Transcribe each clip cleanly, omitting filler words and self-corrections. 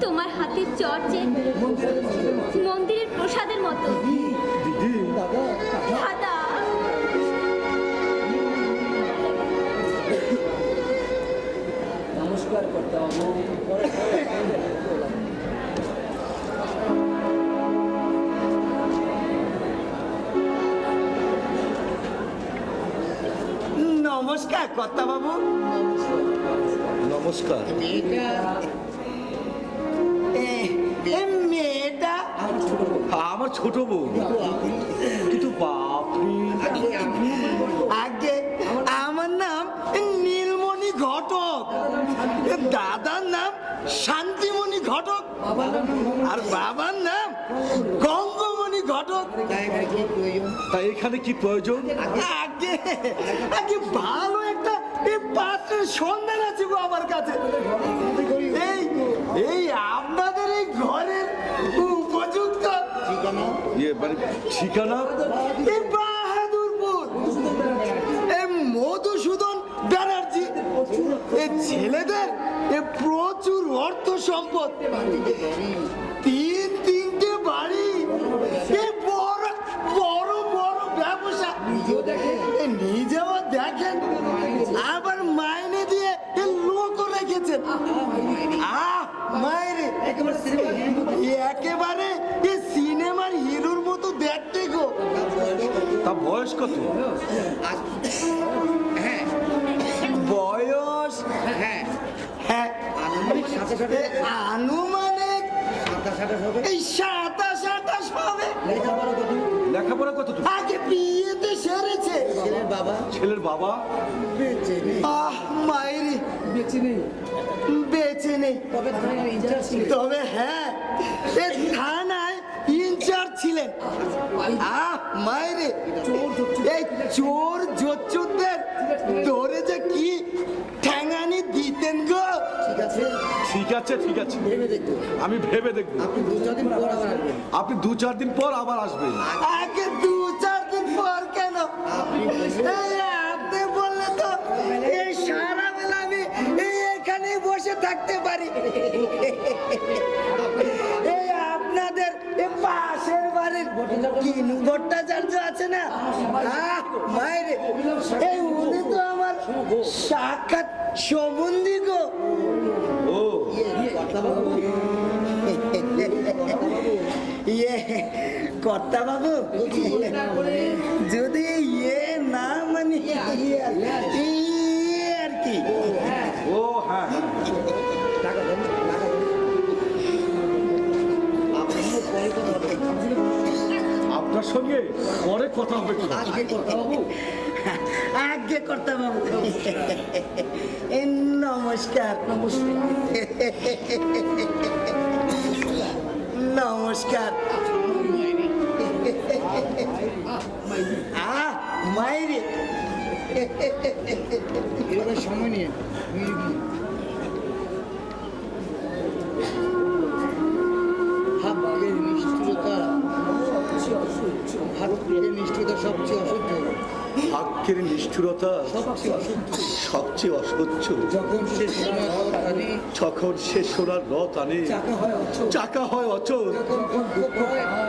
তোমার হাতের চর্চে মন্দিরের প্রসাদের মতো। দাদা নমস্কার করতে হবে। নমস্কার কর্তা বাবু। নমস্কার। মেয়েটা আমার ছোট বউ, কিন্তু বাপরে আগে আমার নাম নীলমণি ঘটক, দাদার নাম শান্তিমণি ঘটক, আর বাবার নাম গঙ্গমণি ঘটক। তা এখানে কি প্রয়োজন? আগে আগে ভালো একটা পাত্রের সন্ধান আছে গো আমার কাছে। এই এই আপনাদের এই ঘরের উপযুক্ত ঠিকানা এই বাহাদুরপুর, এই মধুসূদন ব্যানার্জি। এই ছেলেদের প্রচুর অর্থ সম্পদ, তিনটে বাড়ি, বড় বড় বড় ব্যবসা, নিজেও দেখেন, আবার মাইনে দিয়ে লোকও রেখেছেন। মায়ের একেবারে সিনেমার হিরোর মতো দেখতে গো। তা বয়স কত? বয়স হ্যাঁ আনুমানিক এই 27-28 হবে। লেখাপড়া কত? আগে বিয়েতে সেরেছে। ছেলের বাবা মায়ের বেঁচে নেই, তবে হ্যাঁ এই থানায় ইনচার্জ ছিলেন। মায়ের এই চোর জোচ্চুরদের ধরে যে কি ঠ্যাঙানি দিতেন গো। ঠিক আছে ঠিক আছে, আমি ভেবে দেখবো। আপনি 2-4 দিন পর আবার আসবেন। আগে 2-4 দিন পর কেন? আপনি বললে তো এই সারা বেলা আমি এখানে বসে থাকতে পারি। এই আপনাদের পাশের বাড়ির কিনু ভট্টাচার্য আছে না, মায়ের এই উনি তো আমার সাক্ষাৎ সম্বন্ধী গো। ও কর্তা বাবু, যদি না মানে আর কি। ও হ্যাঁ, আপনার সঙ্গে পরে কথা হবে। আগে কর্তা বাবু, নমস্কার নমস্কার। মায়েরে সময় নিয়ে নিষ্ঠুরতা সবচেয়ে অসহ্য। ভাগ্যের নিষ্ঠুরতা সবচেয়ে অসহ্য। যখন সে সোনার রথ আনে চাকা হয় অচল,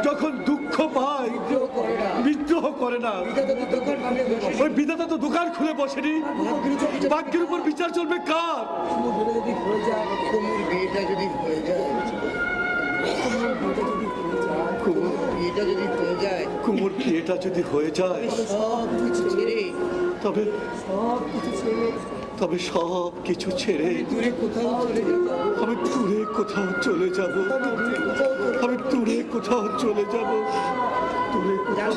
যখন দুঃখ পায় বিদ্রোহ করে না। ওই বিধাতা তো দোকান খুলে বসেনি, ভাগ্যের উপর বিচার চলবে কার? বিয়েটা যদি হয়ে যায়, কুমুর বিয়েটা যদি হয়ে যায়, তবে সব কিছু ছেড়ে আমি দূরে কোথাও চলে যাব। আমি দূরে কোথাও চলে যাব। দূরে কোথাও।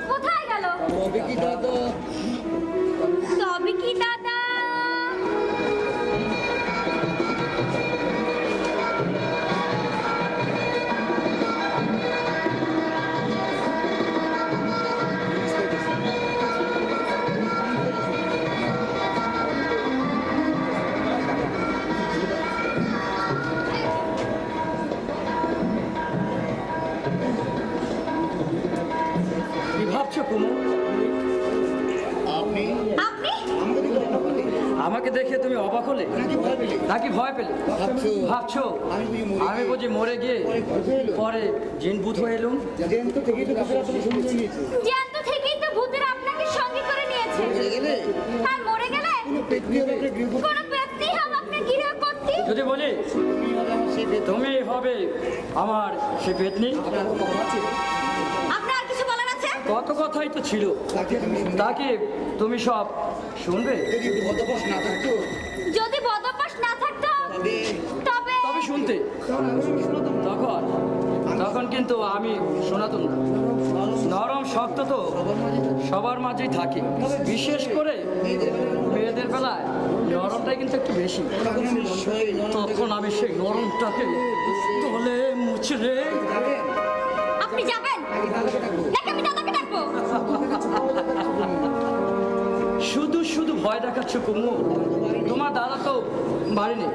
কোথায় গেল? তবে কি দাদা? আমাকে দেখে তুমি অবাক হলে নাকি ভয় পেলে? ভাবছো আমি বুঝি মরে গিয়ে পরে জিন ভূত হয়ে এলুম? জ্যান্ত থেকেই তো ভূতেরা আপনাকে সঙ্গে করে নিয়েছে। আর মরে গেলে কোনো ব্যক্তি হবে আপনার গৃহকর্ত্রী। যদি বলি তুমি হবে আমার সে পেতনি, আপনার আর কিছু বলার আছে? কত কথাই তো ছিল, তাকে তুমি সব শুনবে? যদি বদভ্যাস না থাকতো তবে তবে শুনতে, তখন কিন্তু আমি শোনাতাম না। নরম শক্ত তো সবার মাঝেই থাকে, বিশেষ করে মেয়েদের বেলায় নরমটাই কিন্তু একটু বেশি। তখন আমি সেই নরমটাকে তলে মুচড়ে আপনি যাবেন নাকি আমি দাদাকে ডাকবো? শুধু শুধু ভয় দেখাচ্ছ কুমু, তোমার দাদা তো বাড়ি নেই।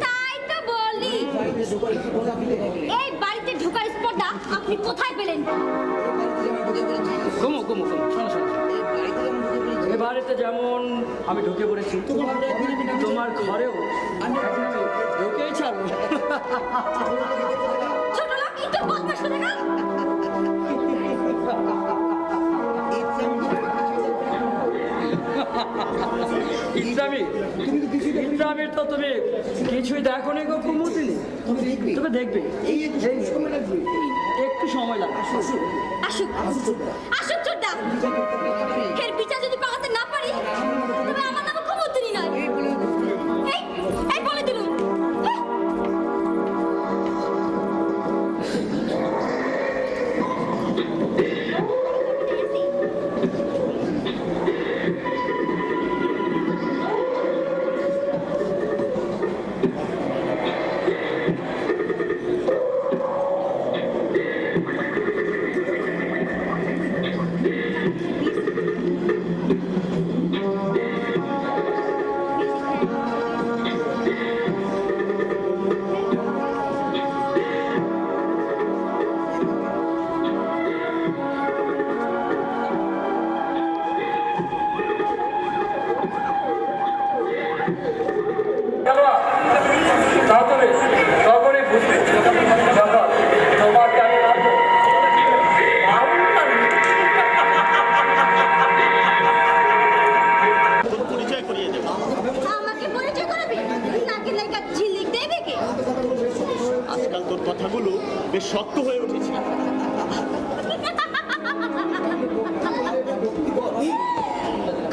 তাই তো বলি এই বাড়িতে ঢোকার স্পর্ধা আপনি কোথায় পেলেন? কুমু কুমু কুমু শোনো শোনো, এ বাড়িতে যেমন আমি ঢুকে পড়েছি, তোমার ঘরেও আমি ঢুকেই ছাড়বো। ছোট লোক একটু বদমাশ করে না। ইসলামের তো তুমি কিছুই দেখো নি গো কুমুদিনী, তুমি দেখবে একটু সময় লাগবে। আসুক আসুক ছোটদা, এর বিচার যদি পাওয়াতে না পারি তবে আমার নাম কুমুদিনী নয়। এই বলে দিলুম। তখনই বুঝবে তোমাকে আমি রাখবো। আমাকে পরিচয় করাবি নাকি লেখা ঝিলিক দেবে কি? আজকাল তোর কথাগুলো বেশ শক্ত হয়ে উঠেছে।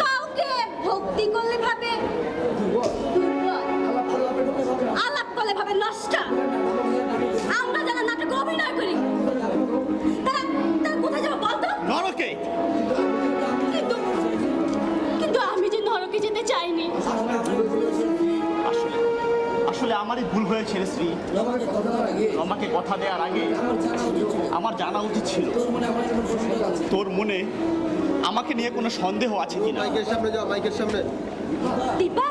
কাউকে ভক্তি করলে ভাবে দুর্বল, আলাপ করলে ভাবে নষ্ট। আমরা যারা নাটকে অভিনয় করি তারা কোথায় যাবো বলতো? নরকে। কিন্তু আমি যে নরকে যেতে চাইনি। আসলে আমারই ভুল হয়েছে রে শ্রী। আমাকে কথা দেওয়ার আগে আমার জানা উচিত ছিল তোর মনে আমাকে নিয়ে কোনো সন্দেহ আছে কিনা। দীপা,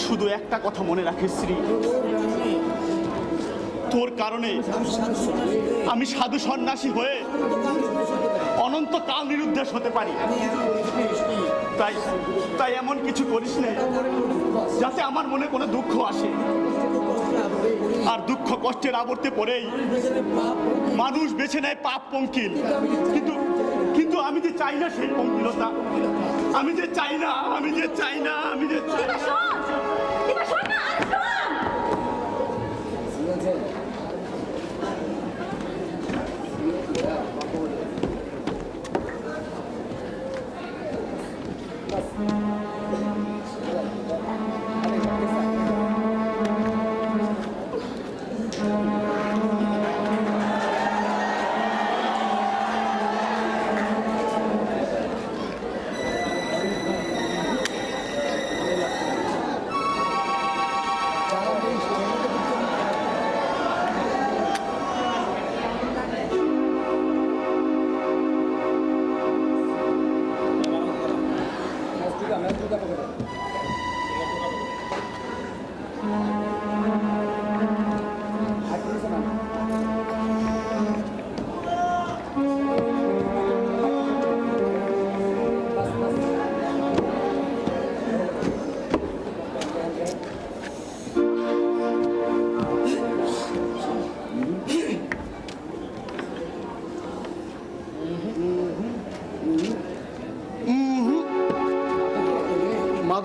শুধু একটা কথা মনে রাখিস শ্রী, তোর কারণে আমি সাধু সন্ন্যাসী হয়ে অনন্তকাল নিরুদ্দেশ হতে পারি। তাই তাই এমন কিছু করিস না যাতে আমার মনে কোনো দুঃখ আসে। আর দুঃখ কষ্টের আবর্তে পড়েই মানুষ বেছে নেয় পাপ পঙ্কিল। কিন্তু আমি যে চাই না সেই পঙ্কিলতা, আমি যে চাই না। দীপা শোন, দীপা শোন না, আর শোন।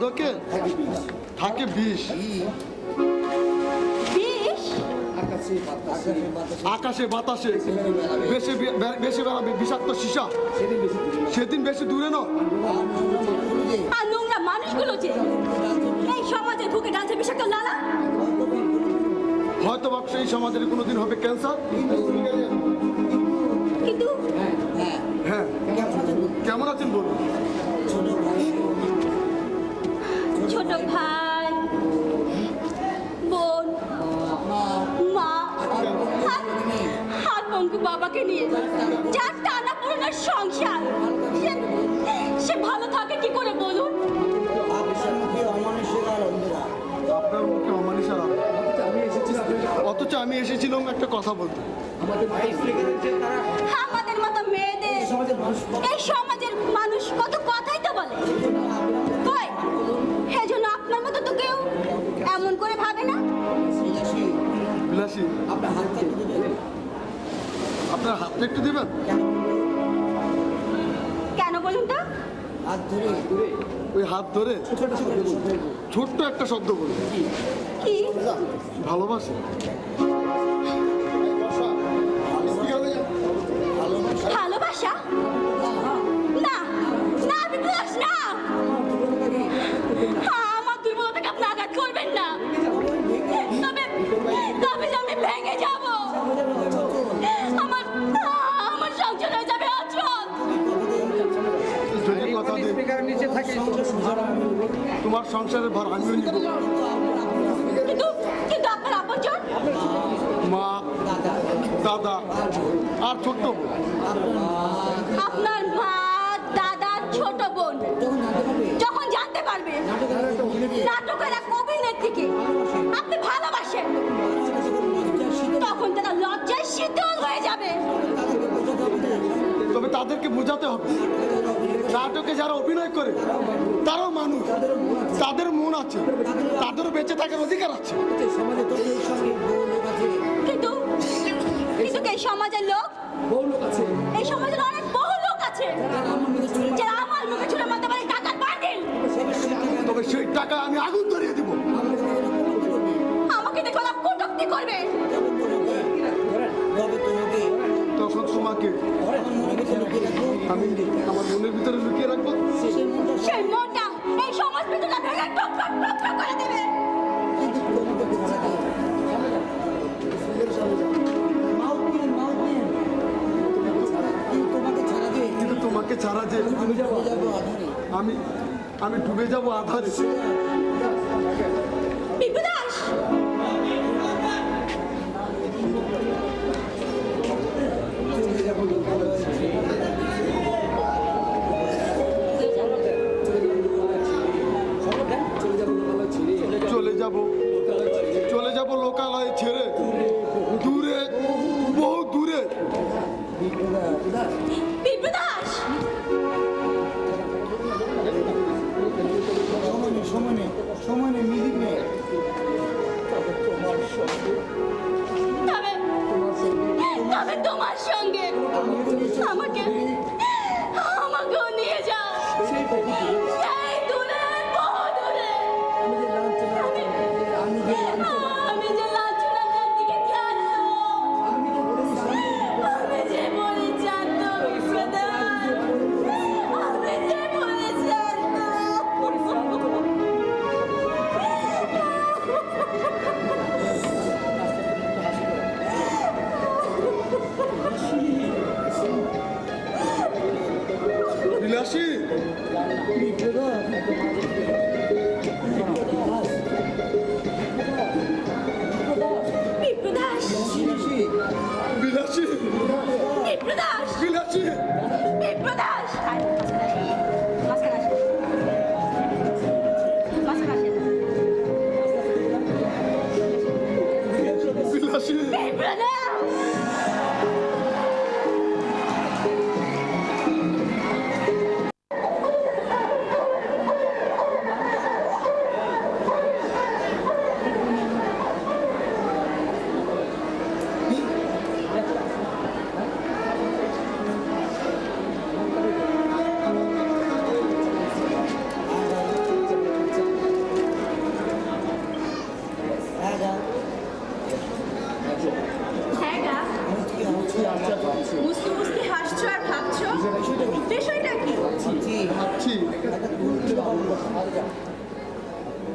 মাদকে থাকে বিষ। বিষ? আকাশে বাতাসে বেশি বেড়াবে বিষাক্ত সীসা, সেদিন বেশি দূরে নয়। আর নোংরা মানুষগুলো যে এই সমাজে ঢুকে ডালছে বিষাক্ত লালা। হয়তো বা সেই সমাজের কোনোদিন হবে ক্যান্সার। কিন্তু হ্যাঁ, কেমন আছেন বলুন? ছোট ভাই, বোন, মা আর পঙ্কু বাবাকে নিয়ে যার টানা পুরনো সংসার, সে ভালো থাকে কি করে বলুন? আপনার মুখে অমানুষের আলাপ। অথচ আমি এসেছিলাম একটা কথা বলতে। আমাদের মতো মেয়েদের এই সমাজের মানুষ কত কথাই তো বলে, কই এজন্য আপনার মতো তো কেউ এমন করে ভাবে না। বিলাসী, আপনার হাতটা একটু দিবেন? কেন বলুন তো? ওই হাত ধরে ছোট্ট একটা শব্দ বলুন। কি? ভালোবাসে। ভালোবাসা? না না বিপ্লব, না, আমার দুর্বলতাকে আপনি আঘাত করবেন না, তবে তবে যে আমি ভেঙে যাব, আমার আমার সংসার হয়ে যাবে অচল। যদি কথা দিই তোমার সংসারের ভার আমিও নিব। কিন্তু কিন্তু আপনার আপনজন মা, দাদা আর ছোট্ট বোন। আপনার মা, দাদা, ছোট বোন যখন জানতে পারবে নাটকের এক অভিনেত্রীকে আপনি ভালোবাসেন, তখন তারা লজ্জায় শীতল হয়ে যাবে। তবে তাদেরকে বোঝাতে হবে নাটকে যারা অভিনয় করে তারাও মানুষ, তাদের মন আছে, তাদেরও বেঁচে থাকার অধিকার আছে। কিন্তু কিন্তু এই সমাজের লোক, এই সমাজের অনেক বহু লোক আছে যারা আমার মুখে ছুড়ে মারতে পারে টাকার বান্ডিল। তবে সেই টাকা আমি আগুন ধরিয়ে দিব। আমাকে দেখে ওরা কটূক্তি করবে, তখন তোমাকে আমি আমার মনের ভিতরে লুকিয়ে রাখবো। সেই মনটা এই সমাজ বিদ্যুৎ ভেঙে টক টক টক টক করে দেবে। কিন্তু তোমাকে ছাড়া যে আমি আমি ডুবে যাব আধারে। বিপ্লদাস, চলে যাব লোকালয়ে ছেড়ে, দূরে, বহু দূরে। বিপ্লদাস, তবে তোমার সঙ্গে আমাকেও নিয়ে যাও সেই দূরে, বহু দূরে। আমি যে লাঞ্ছনার দিকে জানো, আমি যে বলে জানো বিপ্লদাস, আমি যে বলে জানো। বিলাসী, বিপ্লদাস, বিলাসী, বিপ্লদাস, বিলাসী। বিপ্লদাস, মাঝখানে আসেন, মাঝখানে আসেন। বিলাসী, বিপ্লদাস,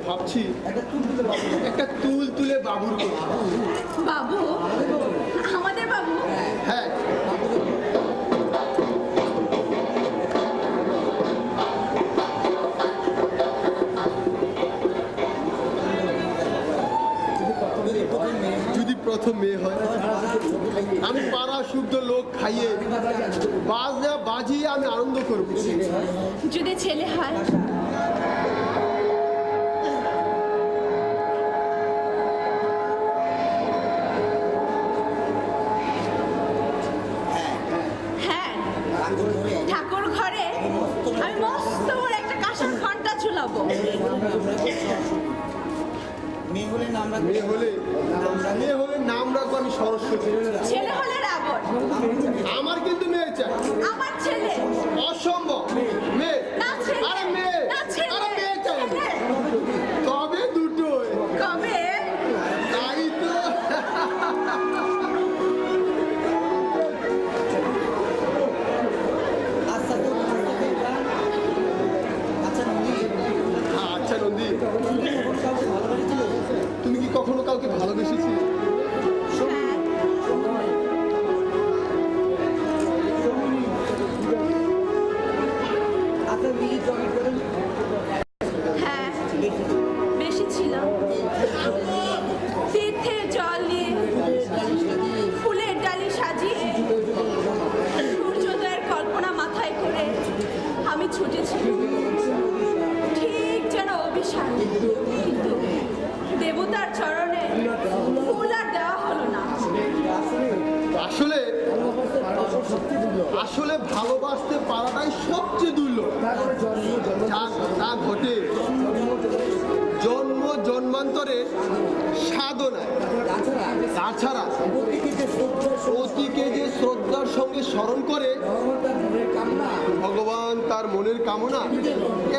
ভাবছি একটা তুল তুলে বাবুর কথা। বাবু, আমাদের বাবু। হ্যাঁ, যদি প্রথম মেয়ে হয়, আমি পাড়া শুদ্ধ লোক খাইয়ে বাজনা বাজিয়ে আমি আনন্দ করবো। যদি ছেলে হয়, হ্যাঁ, ঠাকুর ঘরে আমি মস্ত বড় একটা কাঁসার ঘন্টা ঝুলাবো। মেয়ে হলে নাম রাখবো আমি সরস্বতী। ছেলে হলে রাবণ। আমার কিন্তু মেয়ে চাই। আমার ছেলে। অসম্ভব। মেয়ে, না ছেলে। আরে মেয়ে, না ছেলে। আরে মেয়ে চাই। ছেলে। তবে দুটোই। কবে? তাই তো। আচ্ছা নন্দী, তুমি কি কখনো কাউকে ভালোবেসেছিলে? হ্যাঁ, বেশি ছিল। তীর্থের জল নিয়ে, ফুলের ডালি সাজিয়ে, সূর্যোদয়ের কল্পনা মাথায় করে আমি ছুটেছি, ঠিক যেন অভিশাপ। কিন্তু দেবতার চরণে ফুল আর দেওয়া হলো না। আসলে আসলে ভালোবাসতে পারাটাই সবচেয়ে দুর্লভ। তা ঘটে জন্ম জন্মান্তরে সাধনায়। তাছাড়া অতিকে যে শ্রদ্ধার সঙ্গে স্মরণ করে ভগবান তার মনের কামনা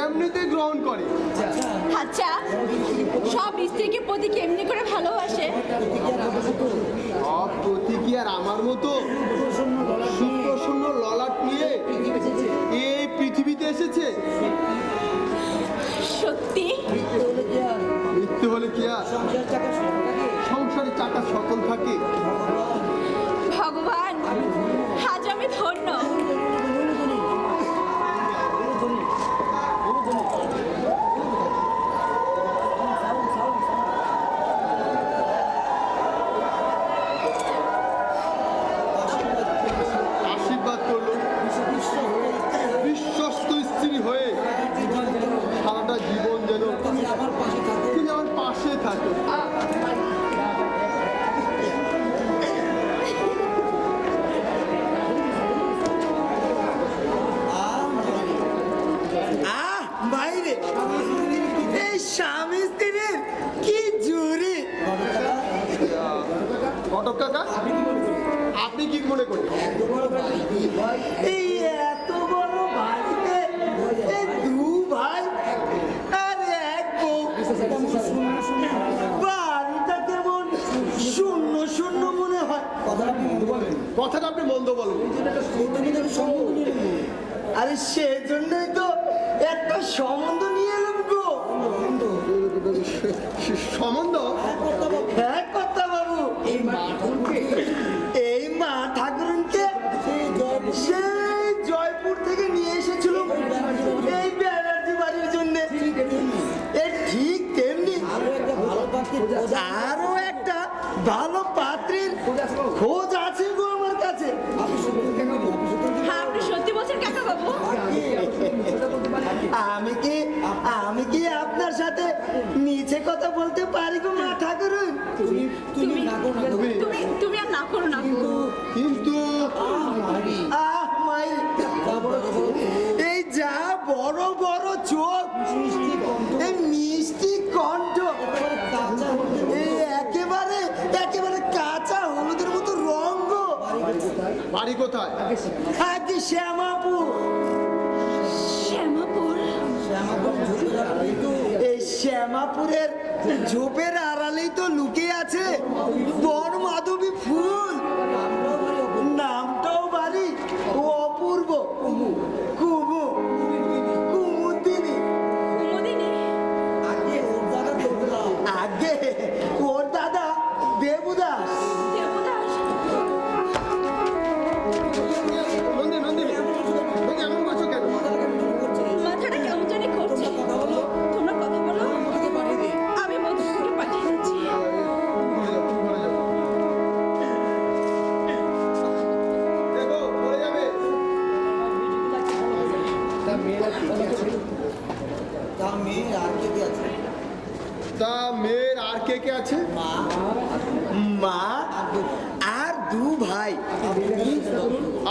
এমনিতে গ্রহণ করে। আচ্ছা, সব স্ত্রীকে পতি কেমনি করে ভালোবাসে? সব প্রতি কি আর আমার মতো সুপ্রসন্ন ললাট নিয়ে এই পৃথিবীতে এসেছে? সত্যি? মৃত্যু হলে কি আর সংসারে চাকা সকল থাকে? ভগবান, আজ আমি ধন্য। আশীর্বাদ করলো বিশ্বস্ত স্ত্রী হয়ে সারাটা জীবন যেন তুমি আমার পাশে থাকো। বাইরে এই স্বামী স্ত্রীর কি জুড়ি! ঘটক কাকা, আপনি কি মনে করেন? এই এত বড় বাড়িতে এই দু ভাই আর এক বউ, বাড়িটা কেমন শূন্য শূন্য মনে হয়। কথাটা আপনি মন্দ বলেন। আরে সেজন্যই তো একটা সম্বন্ধ নিয়ে এলাম গো। সম্বন্ধ? হ্যাঁ কর্তা বাবু, এই মা ঠাকুরনকে সেই জয়পুর থেকে নিয়ে এসেছিল এই ব্যানার্জি বাড়ির জন্য। ঠিক তেমনি আরো একটা ভালো পাত্রীর খোঁজ আছে গো আমার কাছে। হ্যাঁ, আপনি সত্যি বলছেন কাকা বাবু? আমি কি আপনার সাথে নিচে কথা বলতে পারি গো মা ঠাকুরন? তুমি তুমি আর না করো না। কিন্তু মাই, এই যা বড় বড় চোখ, এই মিষ্টি কণ্ঠ, এই একেবারে একেবারে কাঁচা হলুদের মতো রঙ। বাড়ি কোথায়? আগে শ্যামাপুর। শ্যামাপুর? এই শ্যামাপুরের ঝোপের আড়ালেই তো লুকিয়ে আছে বন মাধবী ফুল। নামটাও বাড়ি অপূর্ব কুমু কুমুদিনী। কুমুদিনী? তা মেয়ের আর কে কে আছে? মা আর দু ভাই।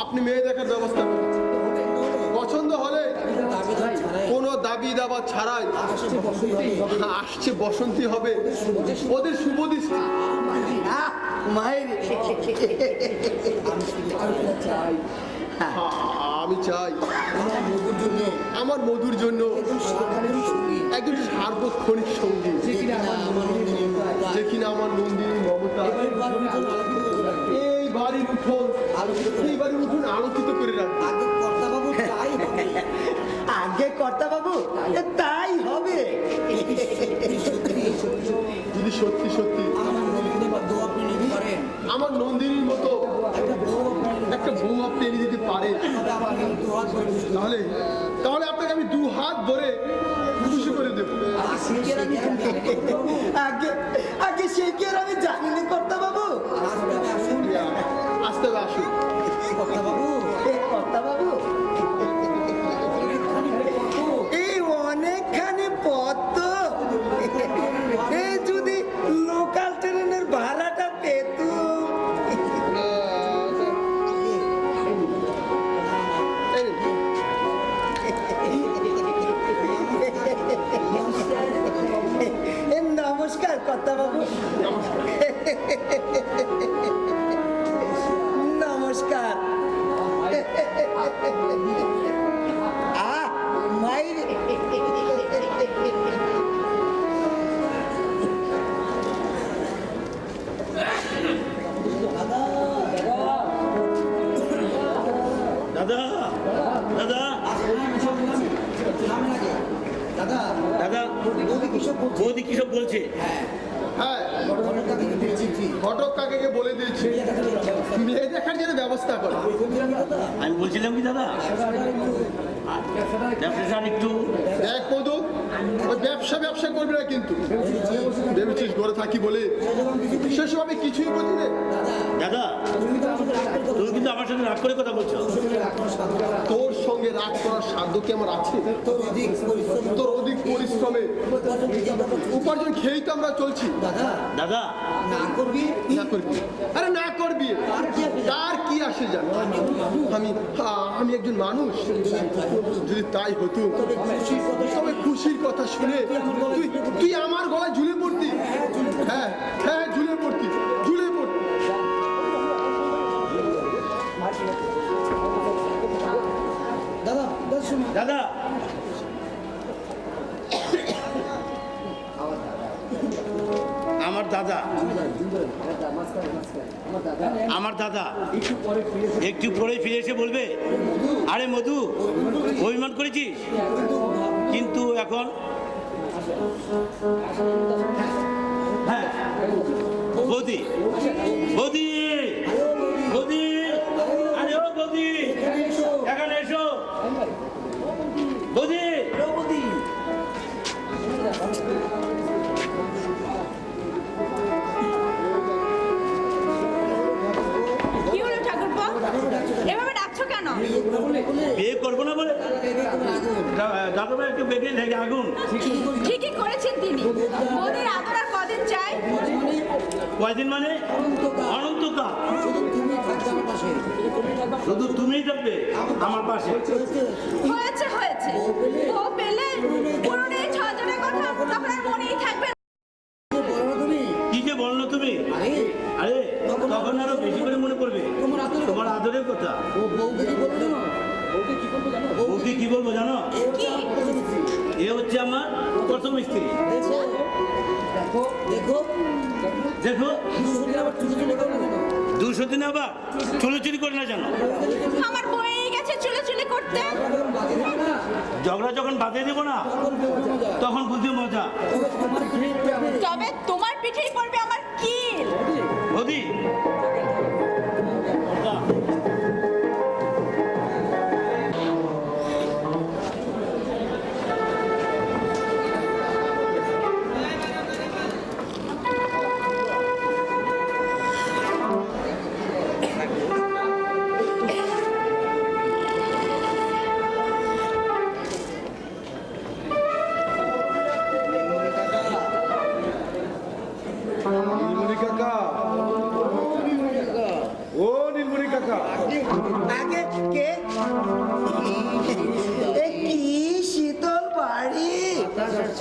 আপনি মেয়ে দেখার ব্যবস্থা করুন। পছন্দ হলে কোনো দাবি দাবা ছাড়াই আসছে বসন্তী হবে ওদের শুভ দৃষ্টি। মায়ের আমি চাই আমার মধুর জন্য একজন সার্বক্ষণিক সঙ্গী, যে কিনা আমার নন্দিনী মমতা এই বাড়ির উঠোন আলোকিত করে রাখবে। আগে কর্তা বাবু তাই হবে। যদি সত্যি সত্যি আমার নন্দিনীর মতো একটা বউ আপনি এনে দিতে পারে, তাহলে আপনাকে আমি 2 হাত ধরে খুশি করে দেবো। আগে সে কি আর আমি জানি না কর্তা বাবু। আসতে হবে, আসুন কর্তা বাবু এই অনেকখানি পথ তো, এই যদি লোকাল ট্রেনের ভাড়াটা পেতুম। নমস্কার কর্তা বাবু। নমস্কার। মায়ের দাদা দাদা দাদা বৌদি কি সব বলছে? হ্যাঁ, ঘটক কাকে বলে দিয়েছি মেয়ে দেখার জন্য ব্যবস্থা করে। আমি বলছিলাম কি দাদা, ব্যবসাটা একটু দেখ মধু, ওই ব্যবসা করবি না কিন্তু। ভেবেছিস ঘরে থাকি বলে সেসব আমি কিছুই বুঝি না। দাদা তুমি কিন্তু আমার সাথে রাগ করে কথা বলছো। তোর সঙ্গে রাগ করার সাধ্য কি আমার আছে? তোর অধিক পরিশ্রমে উপার্জন খেয়েই তো আমরা চলছি। দাদা আরে না করবি, তার কি আসে জান? আমি একজন মানুষ। যদি তাই হতো তবে খুশির কথা শুনে তুই আমার গলায় ঝুলে পড়তি। হ্যাঁ হ্যাঁ, ঝুলে পড়তি। দাদা আমার দাদা একটু পরে ফিরে এসে বলবে, আরে মধু অভিমান করেছিস, কিন্তু এখন হ্যাঁ বৌদি বৌদি বৌদি, আরে ও বৌদি এখানে এসো। বৌদি কি হলো ঠাকুরপো, এভাবে ডাকছো কেন? বিয়ে করবো না বলে দাদা ভাই একটু বেগে লেগে আগুন। ঠিকই করেছেন তিনি। মোদের আদর আর কদিন চাই? কয়দিন মানে অনন্তকাল। শুধু তুমিই থাকবে আমার পাশে। হয়েছে হয়েছে, ও পেলে পুরনো এই 6 জনের কথা তখন আর মনেই থাকবে না। কি যে বললো তুমি, আরে তখন আরো বেশি করে মনে পড়বে তোমার আদরের কথা। ওকে কি বলবো জানো? কি? এ হচ্ছে আমার প্রথম স্ত্রী। দেখো 200 দিন আবার চুলোচুরি করে না জানো? আমার বই গেছে চুলোচুলি করতে। ঝগড়া যখন বাঁধিয়ে দেবো না তখন বুঝতে মজা। তবে তোমার পিঠেই পড়বে আমার কিল। বৌদি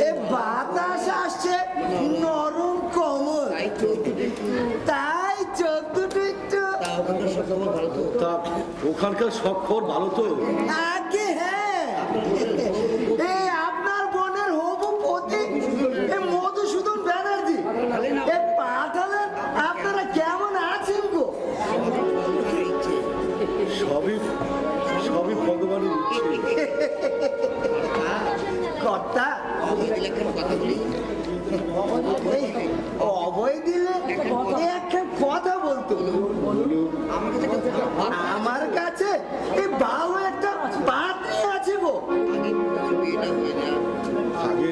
এ বাতাস আসছে নরম কমল, তাই চোখ দুটো একটু তা ওখানকার সব খবর ভালো তো? আগে হ্যাঁ, এই আপনার বোনের হবু পতি এ মধুসূদন ব্যানার্জি এ পাঠালেন, আপনারা কেমন আছেন গো? সবই সবই ভগবানের ইচ্ছে। কর্তা এই অভয় দিলে একটা কথা বলতো, আমার কাছে এই ভালো একটা পাত্রী আছে গো। আগে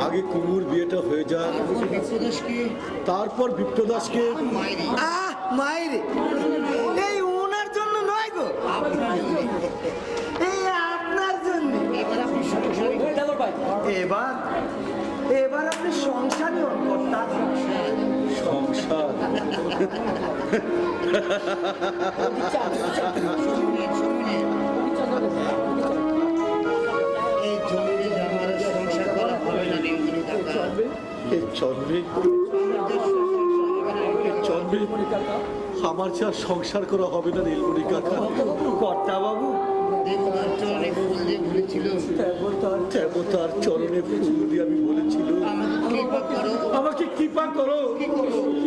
আগে কুমুর বিয়েটা হয়ে যায়, তারপর বিপ্রদাসকে। আহ মাইরে, এই ওনার জন্য নয় গো, এই আপনার জন্য। এবার এবার আপনি সংসারই হন কর্তা। সংসার এই জন্মে আমার যা সংসার করা হবে না নীলমণি কাকা। কর্তা বাবু, দেবতার চরণে ফুল দিয়ে আমি বলেছিল, আমাকে কৃপা করো,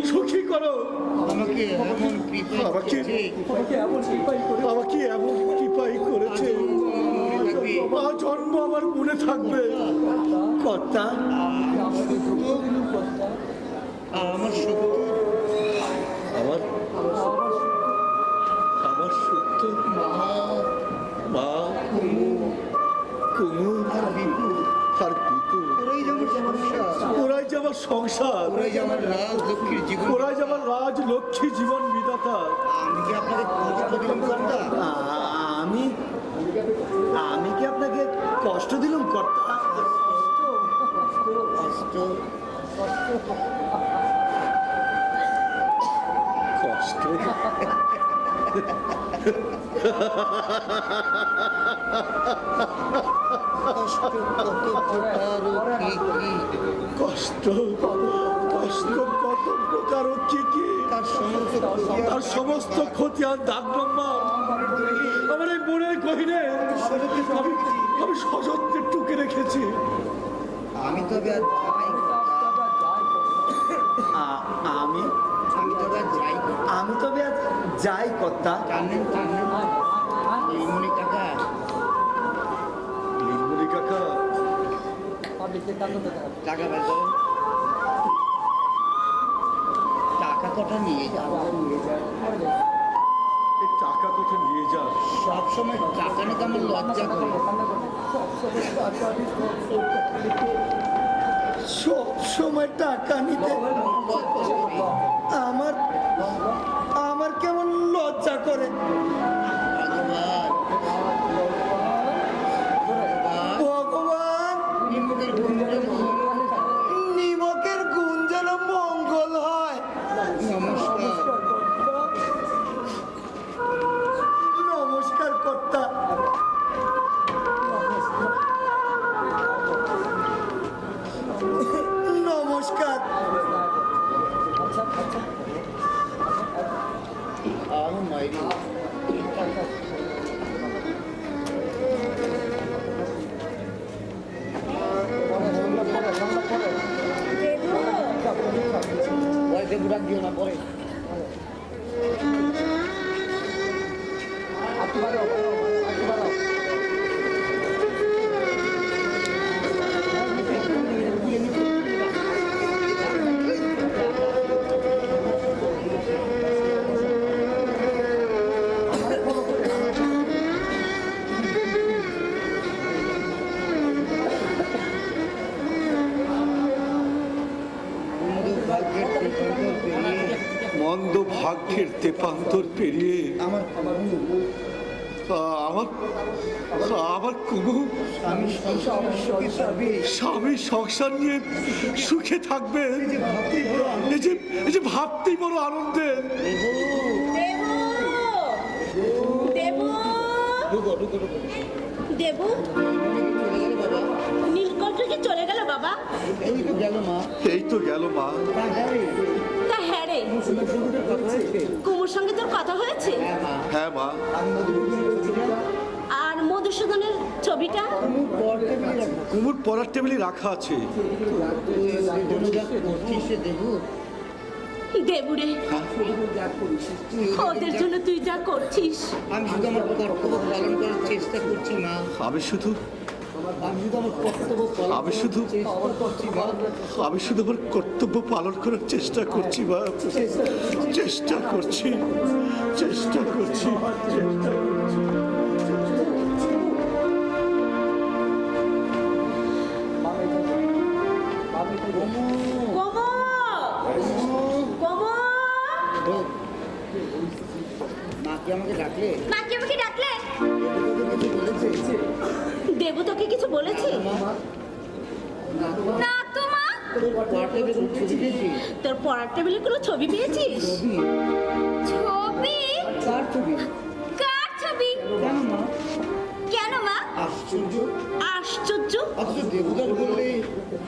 সুখী করো, আমাকে এমন কৃপাই করেছে, জন্ম আমার মনে থাকবে। কর্তা আমার আমার সত্য মা কুমু আর বিপু, ওরাই যে আমার সংসার, ওরাই যে আমার রাজলক্ষ্মী জীবন বিধাতা। আমি আমি কি আপনাকে কষ্ট দিলাম কর্তা? কষ্ট কষ্ট কষ্ট কত প্রকার কি কি, তার সমস্ত ক্ষতি আর দাগ নম্বর আমার এই মনের গহিনে আমি সযত্নে টুকে রেখেছি। আমি তবে আজ যাই কর্তা। নীলমণি কাকা টাকা কটা নিয়ে যাও, এই টাকা কোথায় নিয়ে যা। সবসময় টাকা নিতে আমার লজ্জা করে। সব সময় টাকা নিতে আমার আমার কেমন লজ্জা করে। ভগবান, নিমকের গুণ যেন মঙ্গল হয়। নমস্কার কর্তা। নমস্কার। মন্দ ভাগ্যের তেপান্তর পেরিয়ে আমার আমার কুমু স্বামী সংসার নিয়ে সুখে থাকবে, এই যে ভাবতেই বড় আনন্দের। দেবু মাত্র যে চলে গেল বাবা। এই তো গেল মা। এই তো গেল মা। তা হ্যাঁ রে, কুমুর সঙ্গে তোর কথা হয়েছে? হ্যাঁ মা। আর মধুসূদনের ছবিটা? কুমুর পড়ার টেবিলে রাখা আছে। দেবুরে, ওদের জন্য তুই যা করছিস। আমি শুধু আমার কর্তব্য পালন করার চেষ্টা করছি মা। আমি শুধু আমার কর্তব্য আমি শুধু আমার কর্তব্য পালন করার চেষ্টা করছি মা। চেষ্টা করছি। মাকে আমাকে ডাকলে? মাকে আমাকে ডাকলে? দেবু তোকে কিছু বলেছে? না তো মা। তোর পড়ার টেবিলে কোনো ছবি পেয়েছিস? ছবি? কার ছবি? কার ছবি? কেন মা? আশ্চর্য। আশ্চর্য?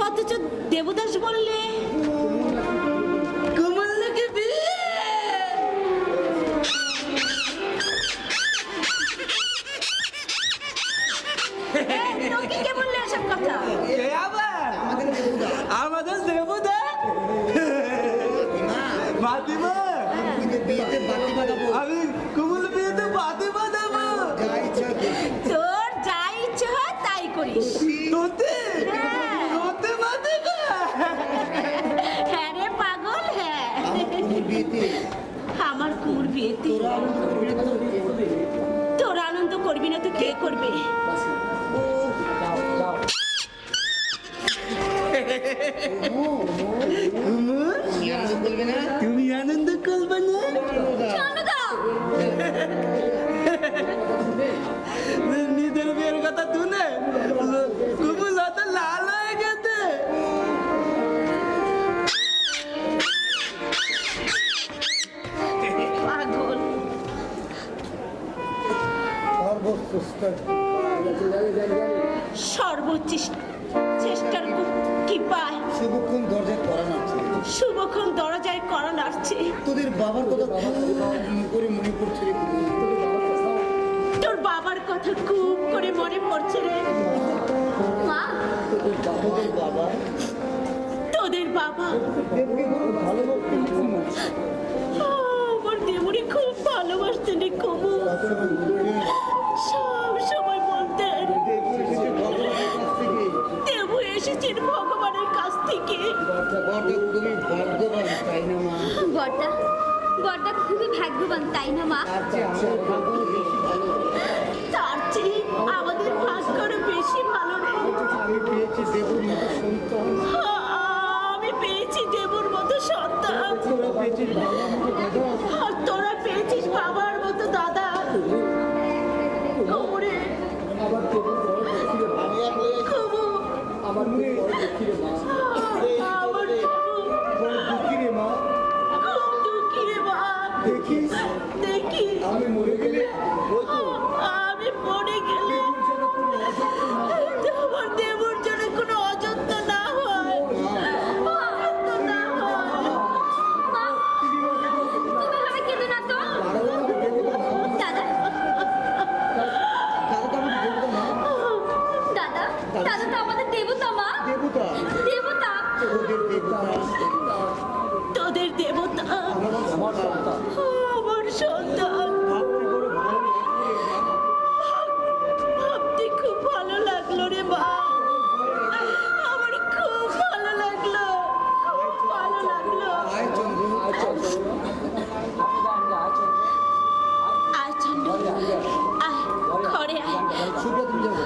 অথচ দেবদাস বললে কমলকে বিয়ে। তোকে কে বললে এসব কথা? আমাদের দেবতা মাতিমা। বিয়েতে বাতি বাঁধাবো। আমি কুমুল বিয়েতে বাতি বাঁধাবো। যা ইচ্ছা তোর যা ইচ্ছে হয় তাই করিস। তোতে হ্যাঁ। তোতে মাতিমা। হ্যাঁ রে পাগল, হ্যাঁ। বিয়েতে আমার কুমুর বিয়েতে তোরা আনন্দ করবি না তো কে করবে? বলবে না? তুমি আনন্দ করবে না? চলো দাও। নিজের বিয়ের কথা শুনে কুমুল অত লাল হয়ে গেছে। পাগল। সর্বোচ্চ চেষ্টার কি পায়? শুভক্ষণ দরজায় করা নাড়ছে। শুভক্ষণ দরজায় করা নাড়ছে। তোদের বাবার কথা খুব করে মনে পড়ছে রে। তোর বাবার কথা খুব করে মনে পড়ছে রে মা। তোদের বাবা তোদের বাবা দেবকে খুব ভালোবাসতেন কুমু। আমার দেবুরি খুব ভালোবাসতেন রে কুমু। সব সময় বলতেন দেবু এসেছেন ভগবানের কাছ থেকে। তুমি ভাগ্যবান তাই না মা? বড়টা খুবই ভাগ্যবান তাই না মা? তার চেয়ে আমাদের ভাগ্যের বেশি ভালো রে। আমি পেয়েছি দেবুর মতো সন্তান। আমি পেয়েছি দেবুর মতো সন্তান। তোরা পেয়েছিস বাবার মতো দাদা। আর তোরা পেয়েছিস বাবার মতো দাদা। কুমুরে, কুমু, আমার মেয়ে বড় দুঃখী রে মা। আমার কুমু বড় দুঃখী রে মা। খুব দুঃখী রে মা। দেখিস দেখি আমি মরে গেলে আমি মরে গেলে তোমার দেবর যেন কোনো অযত্ন না হয়। অযত্ন না হয়। তুমি ভাবে কেঁদো না তো। দাদা, দাদা তো আমাদের দেবতা মা। দেবতা দেবতা, তোদের দেবতা তোদের দেবতা আমার সন্তান। ভাবতে খুব ভালো লাগলো রে মা। আমার খুব ভালো লাগলো, খুব ভালো লাগলো। আয় চন্দ্র আয় চন্দ্র আয় চন্দ্র, আয় ঘরে আয়। সুব্রত তুমি যাবো।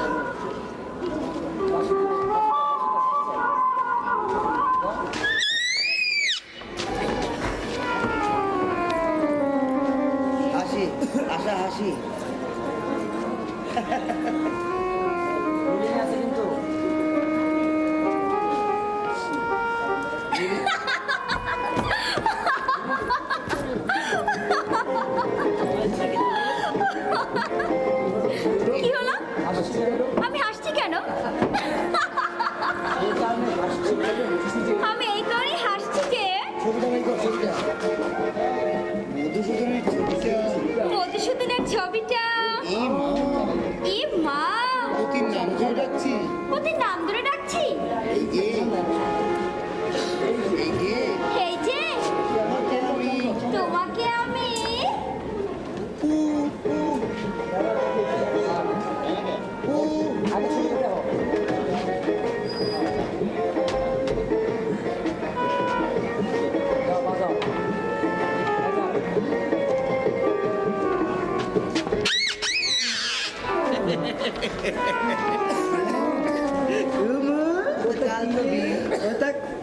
হাসি আশা হাসি কি হলো? আমি হাসছি কেন? আমি এই করে হাসছি যে মধুসূদনের ছবিটা এ মা ওতির নাম ধরে ডাকছি এই যে তোমাকে আমি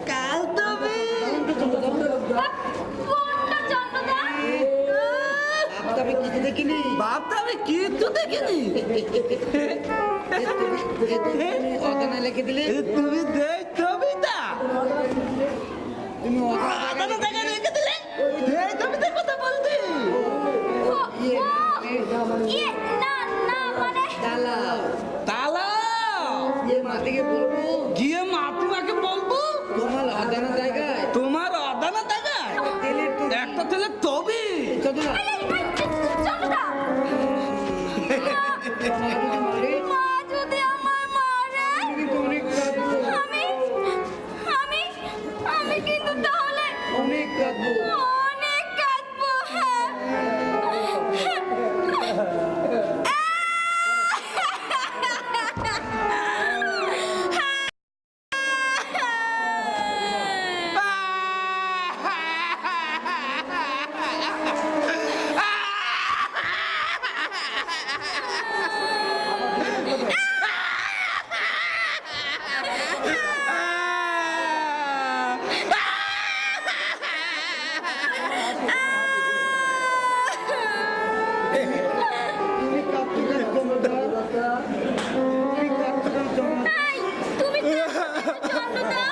কাল তবে কোনটা চন্দ্রদা তবে কিছু দেখিনি বাপটা আমি কিচ্ছু দেখিনি অজানা লিখে দিলে তুমি দেখ ছবিটা তুমি অজানা দেখা লিখে দিলে এই ছবিটার কথা বলছি ইয়ে না না মানে তালা গিয়ে মাকে বলবো তোমার অজানা জায়গায় একটা ছেলে তবে চন্দ্রদা মা যদি আমার মারে আমি কিন্তু তাহলে অনেক কাঁদবো অনেক কাঁদবো হ্যাঁ এই, তুমি চন্দ্রদা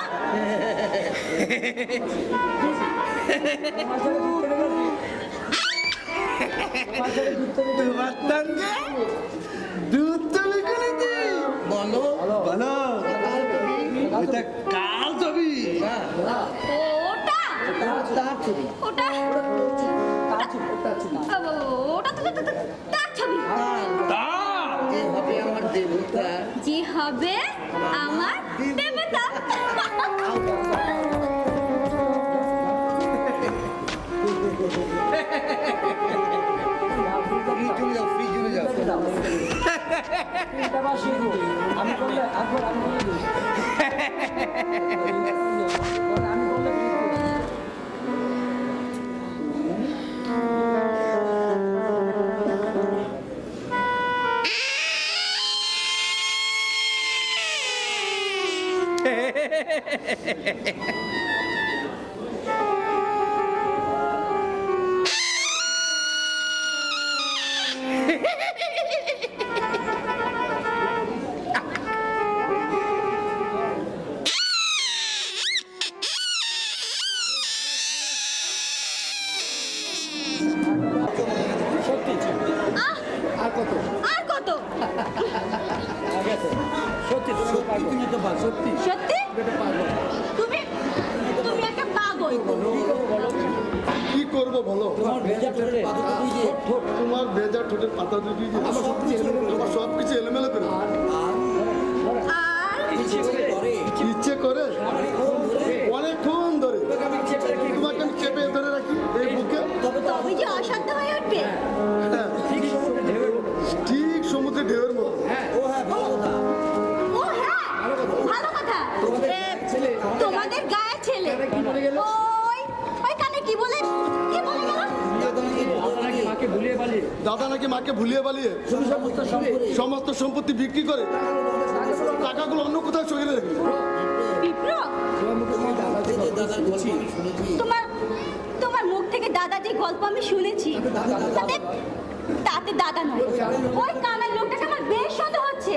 তোমার সঙ্গে দুধ তবে করেছি বলো বলো এটা কাল ছবি ওটা তার ছবি ওটা তার ছবি যে হবে আমার দেবতা যে হবে আমার দেবতা ফ্রি চলে যাও আমি বললে আকবর আমি বলে আর কত সত্যি তুমি তো পারো সত্যি সত্যি তুমি তুমি একটা পাগল কি করবো বলো তোমার ভেজা ঠোঁটে তোমার ভেজা ঠোঁটের পাতা দুটি তোমার সব কিছু এলোমেলো করে আর ইচ্ছে করে অনেকক্ষণ ধরে তোমাকে আমি চেপে ধরে রাখি এই বুকে তবে যে অসাধ্য হয়ে উঠবে হ্যাঁ, ঠিক সমুদ্রে ঢেউয়ের মতো ও হ্যাঁ ভালো কথা তোমাদের গায়ের ছেলে ওই কানে কি বলে গেল মাকে ভুলিয়ে পালিয়ে দাদা নাকি মাকে ভুলিয়ে বালিয়ে সমস্ত সম্পত্তি বিক্রি করে টাকাগুলো অন্য কোথাও সরিয়ে রাখবে বিপ্র তোমার তোমার মুখ থেকে দাদা যে গল্প আমি শুনেছি তাতে তাতে দাদা নয় ওই কানের লোকটাকে আমার বেশ সন্দেহ হচ্ছে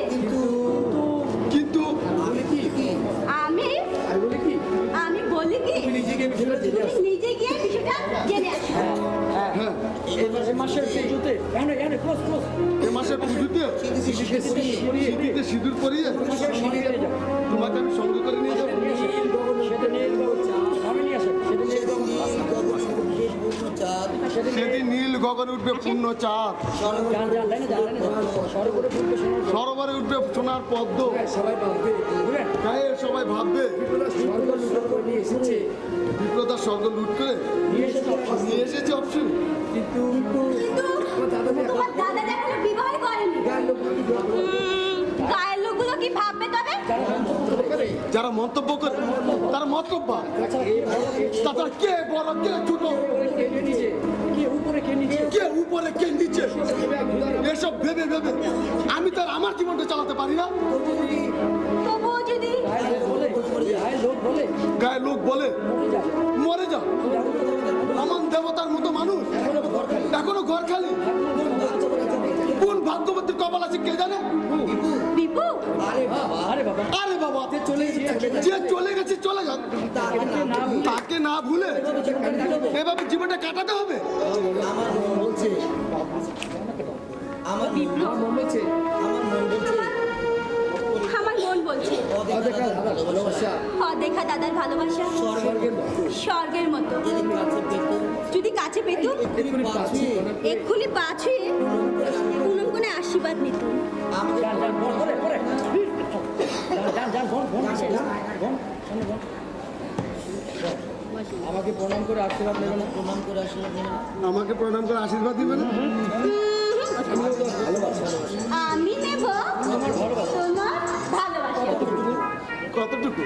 কিন্তু আমি আমি বলি কি তুমি নিজে গিয়ে বিষয়টা জেনে আসো এই মাসের পুজোতে এ মাসের পুজোতে সিঁদুরে সিঁদুর পরিয়ে তোমাকে আমি সঙ্গে করে নিয়ে যাবো গগনে উঠবে পূর্ণ চাঁদ, সরোবরে উঠবে সোনার পদ্ম, গায়ে সবাই ভাববে বিপ্রদাস স্বর্গ লুট করে নিয়ে এসেছে অপশন। কিন্তু তোমার দাদা এখনো বিবাহ করেনি। গায়ের লোকগুলো কি ভাববে তবে? যারা মন্তব্য করে তারা মন্তব্য, তাছাড়া কে বড় কে ছোট, কে উপরে কে নিচে, এসব ভেবে ভেবে আমি তার আমার জীবনটা চালাতে পারি না। তবুও যদি গায়ে লোক বলে মরে যা, আমার দেবতার মতো মানুষ এখনো ঘর খালি, কোন ভাগ্যবতীর কপাল আছে কে জানে? বিপু আরে বাবা যে চলে গেছে চলে যাক, তাকে না ভুলে এভাবে জীবনটা কাটাতে হবে। আমার মন বলছে আমার মন বলছে অদেখা দাদার ভালোবাসা স্বর্গের মতো। যদি কাছে পেতুম এক্ষুনি পা ছুঁয়ে পুনম কোণে আশীর্বাদ নিতুম। আমাকে প্রণাম করে আশীর্বাদ নেবে না? আমাকে প্রণাম করে আশীর্বাদ দিবে না? আমি নেব তোমার ভালোবাসা। কতটুকু?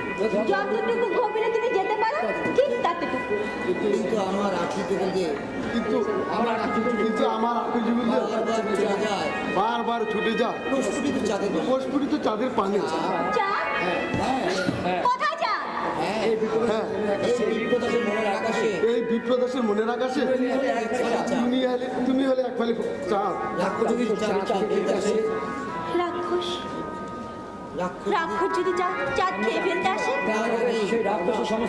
যতটুকু গভীরে তুমি যেতে পারো ঠিক ততটুকু। কিন্তু আমার আখি থেকে যে কিন্তু আমার আকুল জীবন বারবার ছুটে যায় প্রস্ফুটিত চাঁদের পানে। চাঁদ? কোথায় চাঁদ? হ্যাঁ, এই বিপ্রদাসের মনের আকাশে তুমি হলে এক ফালি চাঁদ। রাক্ষস রাক্ষস যদি চাঁদ খেয়ে ফেলতে আসে?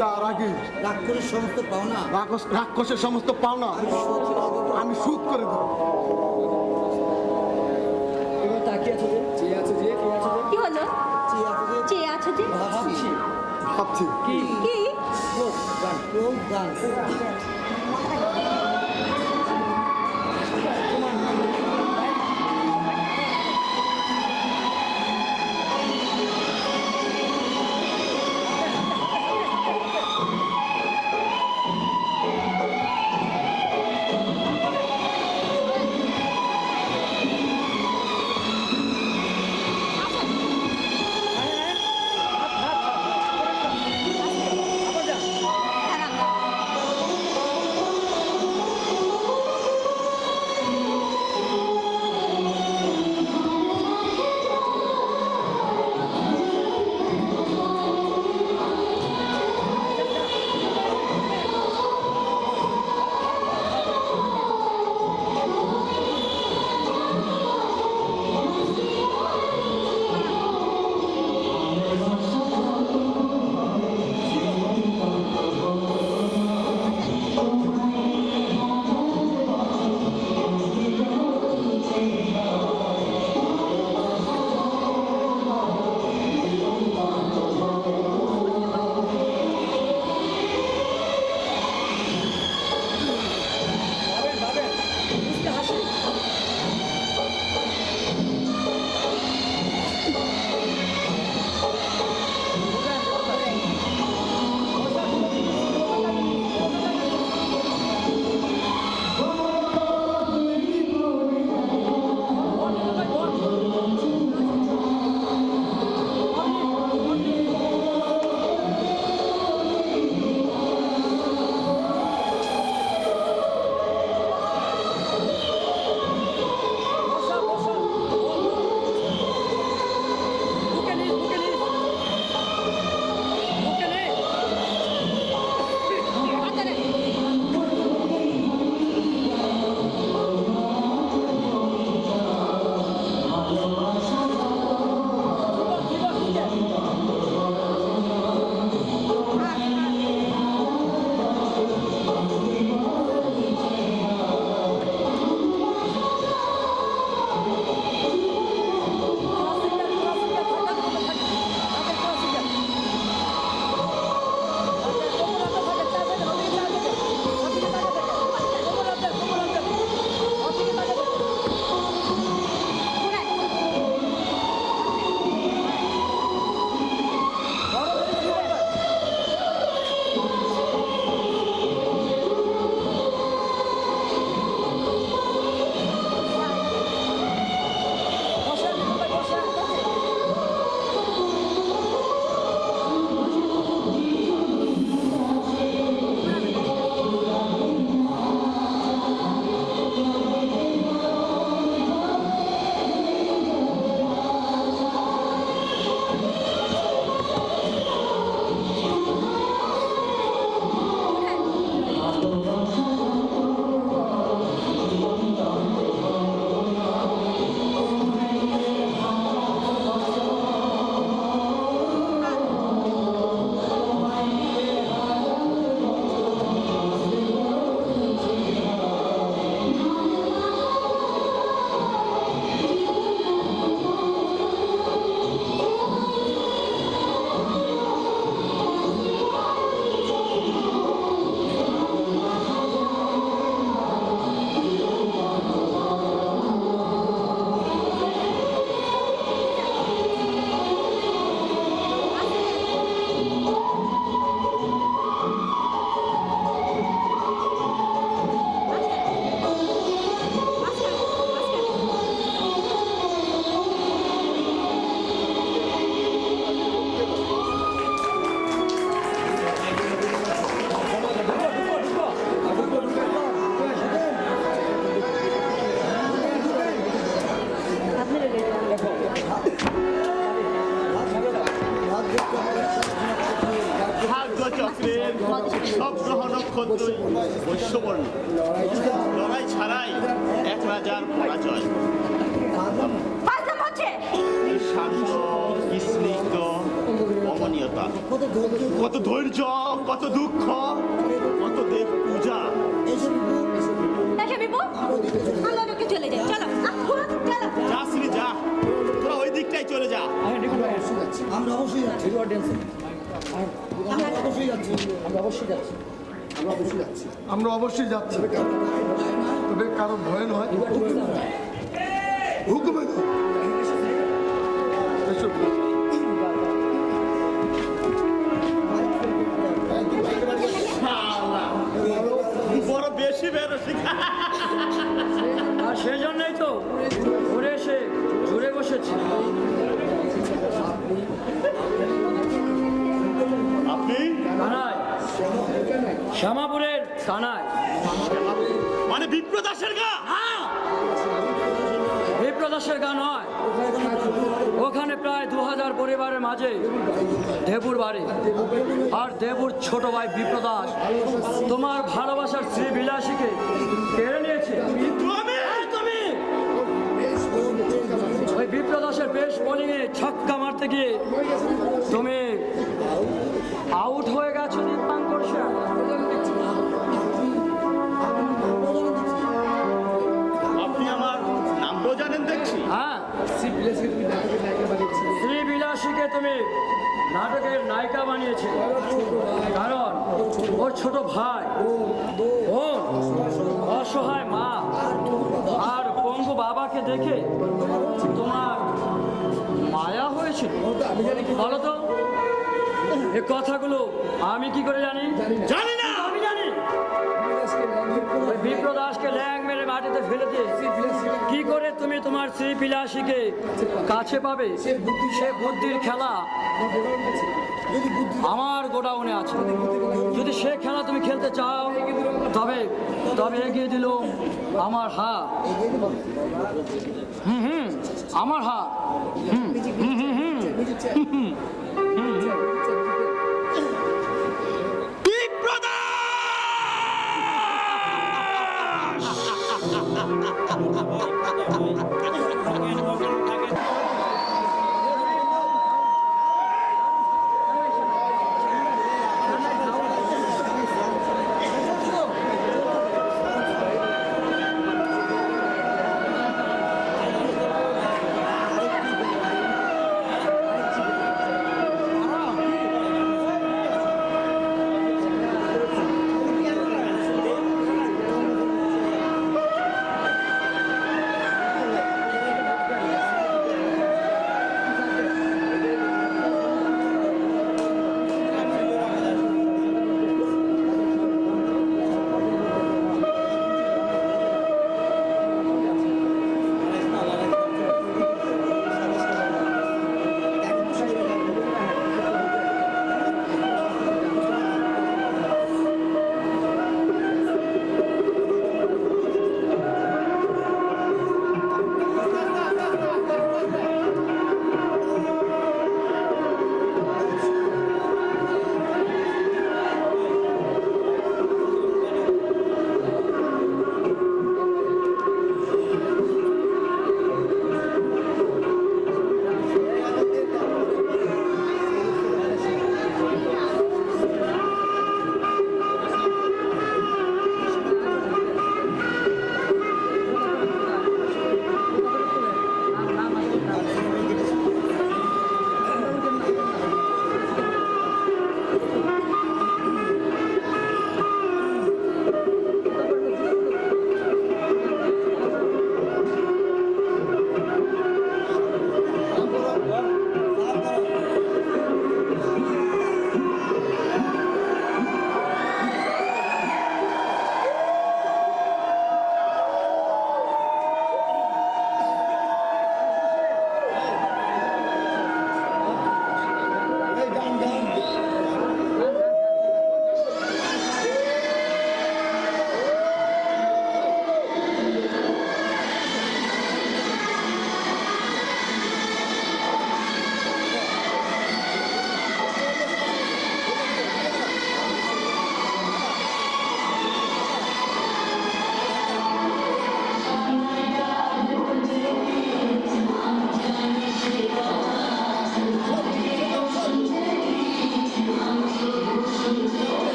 তার আগে রাক্ষসের সমস্ত পাওনা আমি শোধ করে দেব। কি হলো? চেয়ে আছো যে? ভাবছি কি? শুধুমাত্রই বৈশ্যবর্ণ। লড়াই ছাড়াই এক রাজার পরাজয়। ফাজলাম হচ্ছে। এই শান্ত স্নিগ্ধ অমনীয়তা, কত ধৈর্য, কত দুঃখ, কত দেব পূজা। দেখে বিপু, আমরা ওদেরকে চলে যাই। চলো, চলো। যা শ্রী যা, তোরা ওই দিকটাই চলে যা। আমরা অবশ্যই যাচ্ছি আমরা অবশ্যই যাচ্ছি, তবে কারো ভয় নয়, হুকুমে দাও। এসো। বড় বেশি বেরোছি। আর সেজন্যই তো ঘুরে এসে জুড়ে বসেছি। আপনি কানাই, শ্যামাপুরের কানাই। মানে বিপ্রদাসের গা? বিপ্রদাসের গা নয়, ওখানে প্রায় 2000 পরিবারের মাঝে দেবুর বাড়ি। আর দেবুর ছোট ভাই বিপ্রদাস তোমার ভালোবাসার শ্রী বিলাসীকে কেড়ে নিয়েছে। তুমি ওই বিপ্রদাসের বেশ বোলিংয়ে ছক্কা মারতে গিয়ে তুমি আউট হয়ে গেছো দীপাঙ্কর স্যার। আপনি আমার নামটাও জানেন দেখছি। হ্যাঁ, শ্রী বিলাসীকে তুমি নাটকের নায়িকা বানিয়েছে, কারণ ওর ছোট ভাই, বোন, অসহায় মা আর পঙ্গু বাবাকে দেখে তোমার মায়া হয়েছিল। বলো তো, এ কথাগুলো আমি কি করে জানি? জানি না। আমি জানি। ওই বিপ্রদাসকে ল্যাং মেরে মাটিতে ফেলে দিয়ে কি করে তুমি তোমার শ্রী বিলাসীকে কাছে পাবে, সে বুদ্ধির খেলা আমার গোডাউনে আছে। যদি সে খেলা তুমি খেলতে চাও, তবে তবে এগিয়ে দিল আমার হাত। আমার হাত।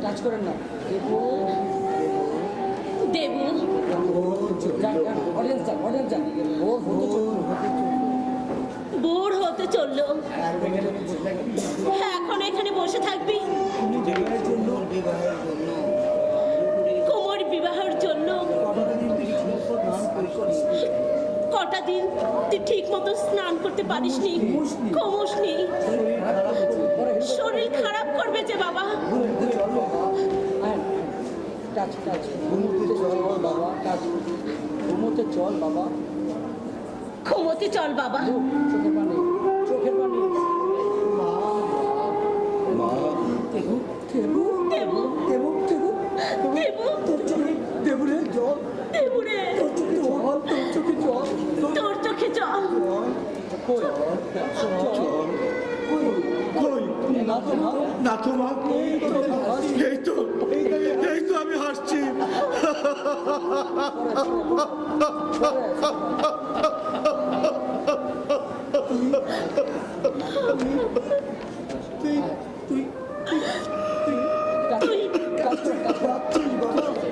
কাজ করেন না। দেবু অডিয়েন্স যান। বোর হতে চললো, এখন এখানে বসে থাকবি? কোমর বিবাহের জন্য কটা দিন তুই ঠিক মতো স্নান করতে পারিসনি, কমসনি, শরীর খারাপ করবে যে বাবা। ঘুমোতে চল বাবা। ঘুমোতে চল বাবা। চোখের পানি। দেবু দেবু দেবুরে জল, দেবুরে তোর চোখে জল। কই না তো মা, এই তো আমি হাসছি।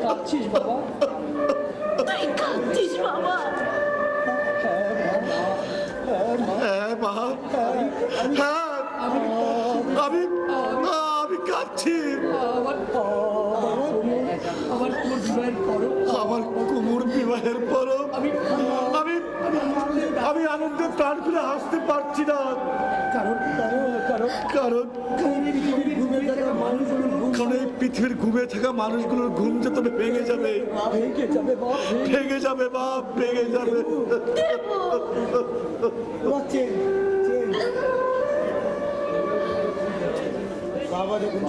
কাঁদছিস বাবা? তুই কাঁদছিস বাবা? হ্যাঁ মা, হ্যাঁ আমি কাঁদছি। আমার কুমুর বিবাহের পরও আমি আনন্দে প্রাণ খুলে হাসতে পারছি না। কারণ এই পৃথিবীর ঘুমে থাকা মানুষগুলোর ঘুম যে তবে ভেঙে যাবে বাপ, ভেঙে যাবে। বাবা যখন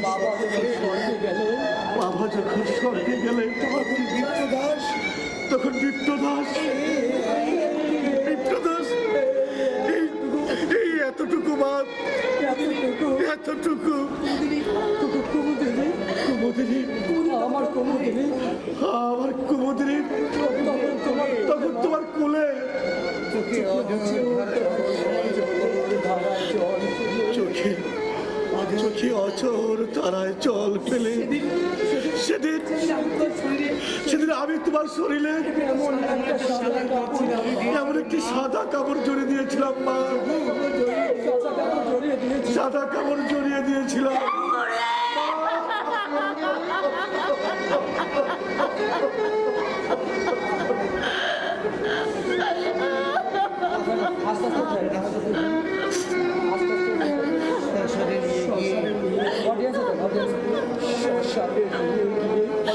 বাবা যখন স্বর্গে গেলে তখন বিপ্রদাস এই এতটুকু বাদ, এতটুকু আমার কুমুদিনী তখন তোমার কোলে চোখে অচর তারায় জল ফেলে সেদিন আমি তোমার শরীরে এমন একটি সাদা কাপড় জড়িয়ে দিয়েছিলাম মা, সাদা কাপড় জড়িয়ে দিয়েছিলাম।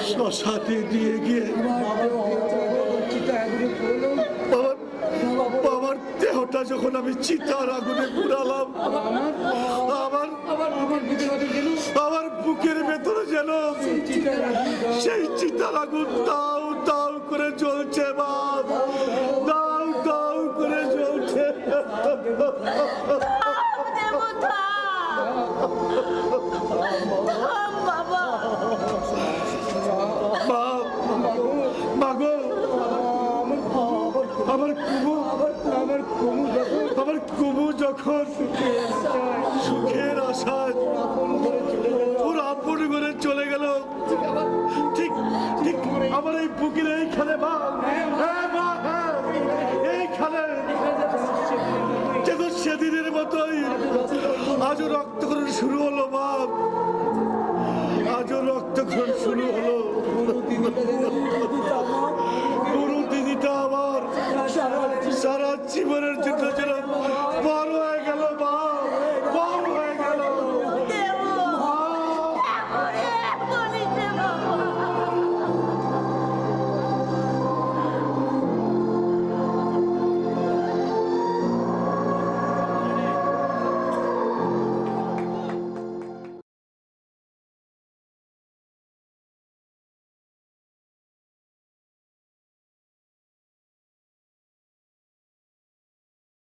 শ্মশানে নিয়ে গিয়ে বাবার দেহটা যখন আমি চিতার আগুনে পুড়ালাম, আমার বুকের ভেতরে যেন সেই চিতার আগুন দাউ দাউ করে জ্বলছে বাপ, দাউ দাউ করে জ্বলছে। মাগো আমার কুমু যখন সুখের আশায় ওর আপন করে চলে গেল, ঠিক আমার এই বুকের এইখানে মা, এইখানে যখন সেদিনের মতোই আজও রক্তক্ষরণ শুরু হলো বাপ, আজও রক্তক্ষরণ শুরু হলো।